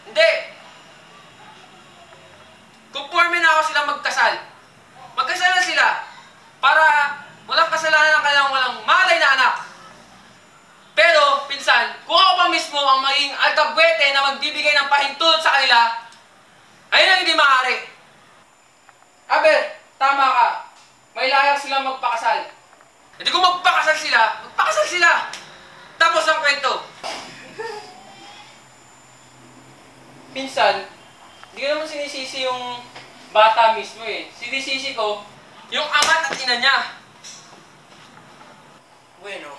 Hindi! Conforme na ako silang magkasal. Magkasal na sila para walang kasalanan ng kanilang walang malay na anak. Pero, pinsan, kung ako pa mismo ang maging alkabwete na magbibigay ng pahintulot sa kanila, ayun ang hindi maaari. Aber, tama ka. May layang silang magpakasal. E di kung magpakasal sila. Tapos ang kwento. Pinsan, hindi ko naman sinisisi yung bata mismo eh. Sinisisi ko yung ama't at ina niya. Bueno,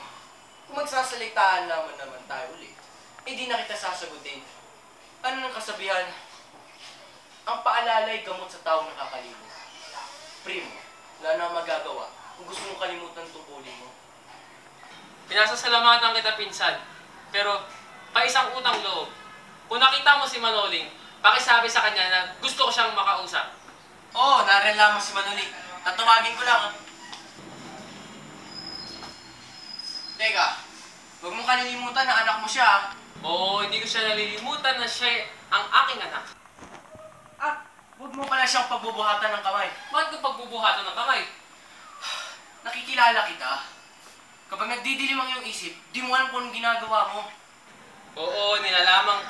kung magsasalitaan naman tayo ulit, eh di na kita sasagutin. Ano nang kasabihan? Ang paalala'y gamot sa taong nakakalimot. Primo, wala na magagawa kung gusto mong kalimutan tungkulin mo. Pinasasalamatan kita, pinsan. Pero, isang utang loob. Kung nakita mo si Manoling, pakisabi sa kanya na gusto ko siyang makausap. Oo, narin lamang si Manoling. Tatawagin ko lang. Teka, huwag mong kalilimutan na anak mo siya. Oo, hindi ko siya nalilimutan na siya ang aking anak. Huwag mo pala siyang pagbubuhatan ng kamay. Bakit ko pagbubuhatan ng kamay? Nakikilala kita. Kapag nagdidilim ang iyong isip, di mo alam kung anong ginagawa mo. Oo, nilalaman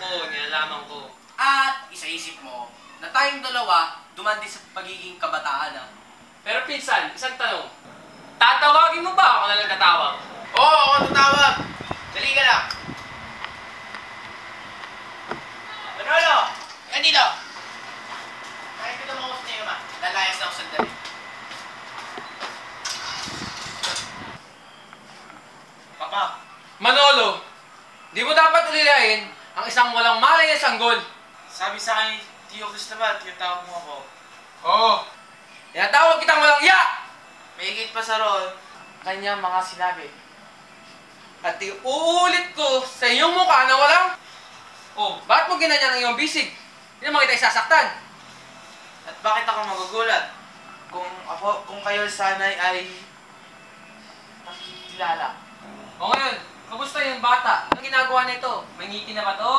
ko. At isaisip mo na tayong dalawa duman din sa pagiging kabataan na. Pero pinsan, isang tanong. Tatawagin mo ba ako na lang tatawag? Oo, ako tatawag. Dali ka lang. Manolo! Yan dito! Kahit kita makausap niyo ma, lalayas na ako sandali. Papa! Manolo, di mo dapat ulilain ang isang walang malay na sanggol. Sabi sa akin, Tio Cristobal, tinatawag mo ako. Oo. Tinatawag kitang walang iya! May higit pa sa roon, kanyang mga sinabi. At iuulit ko sa iyong mukha na walang... Oh, bakit mo ginanyan ang iyong bisig? Hindi naman kita isasaktan. At bakit ako magugulat? Kung kayo sanay ay nakikilala. O ngayon, kamusta yung bata? Anong ginagawa nito? May ngiti na ba to?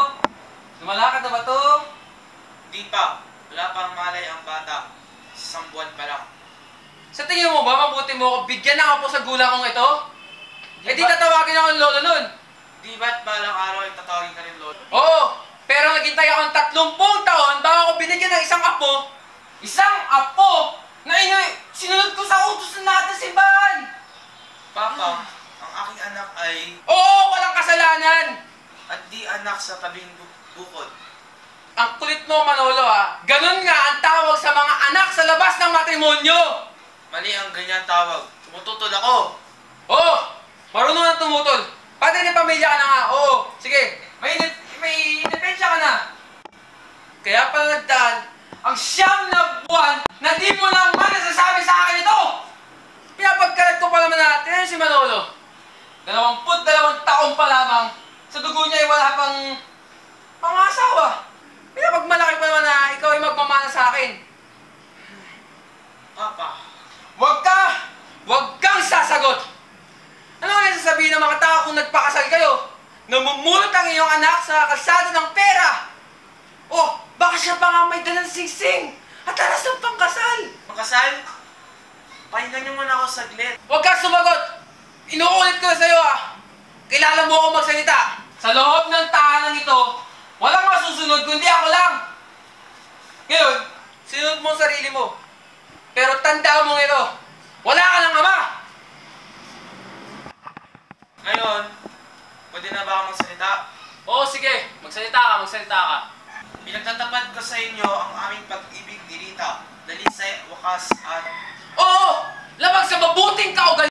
Lumalakad na ba to? Di pa, wala pang malay ang bata. Isang buwan pa lang. Sa tingin mo ba, mabuti mo ako bigyan ng apo sa gulang kong ito? Eh di tatawagin ako ng lolo nun. Di ba't balang araw ay tatawagin ka rin, Lolo? Oo, pero naghintay ako ng 30 taon bago ako binigyan ng isang apo. Isang apo na sinunod ko sa utos natin si Van. Papa, ang aking anak ay... Oo, walang kasalanan. At di anak sa tabing bukod. Ang kulit mo, Manolo, ha? Ganun nga ang tawag sa mga anak sa labas ng matrimonyo. Mali ang ganyan tawag. Tumututol ako. Oo, marunong na tumutol. Padre ng pamilya ka na nga. Oo, sige. May indepensya ka na. Kaya pala nagdaan, ang 9 na buwan na di mo lang man nasasabi sa akin ito. Pinapagkalat ko pa naman natin si Manolo. 22 taon pa lamang. Sa dugo niya ay wala pang pangasawa. Pinapagmalaki pa naman na ikaw ay magmamana sa akin. Papa, Huwag kang sasagot! Ano nga sasabihin ng mga tao kung nagpakasal kayo? Namumulot ang iyong anak sa kalsada ng pera! Oh, baka siya pa nga may dalang singsing at aras ng pangkasal! magkasal? Pakinggan niyo muna ako saglit. Huwag kang sumagot! Inuulit ko na sa'yo Kilala mo ako magsalita! Sa loob ng tahanan ito, walang masusunod kundi ako lang! Ngayon, sinunod mo ang sarili mo. Pero tandaan mo ito, wala ka ng ama! Ngayon, pwede na ba ako magsalita? Oo, sige. Magsalita ka. Pinagtatapat ko sa inyo ang aming pag-ibig ni Rita, dali sa wakas at... Oo! Labag sa mabuting kaugali!